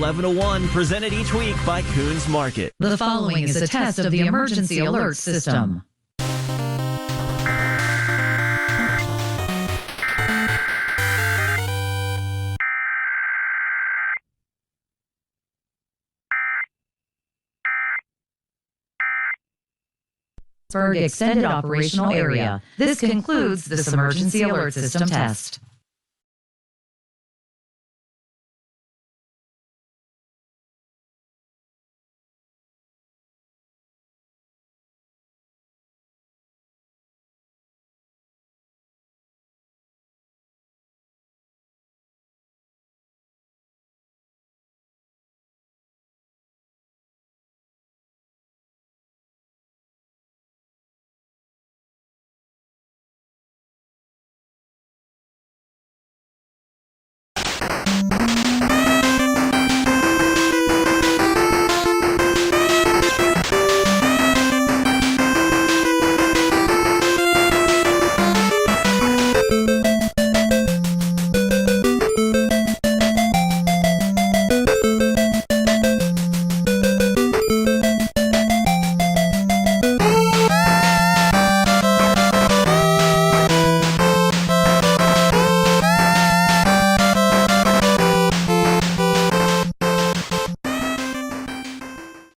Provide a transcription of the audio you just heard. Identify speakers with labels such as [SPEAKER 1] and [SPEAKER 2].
[SPEAKER 1] 11 to 1, presented each week by Coons Market.
[SPEAKER 2] The following is a test of the emergency alert system. Extended operational area. This concludes this emergency alert system test.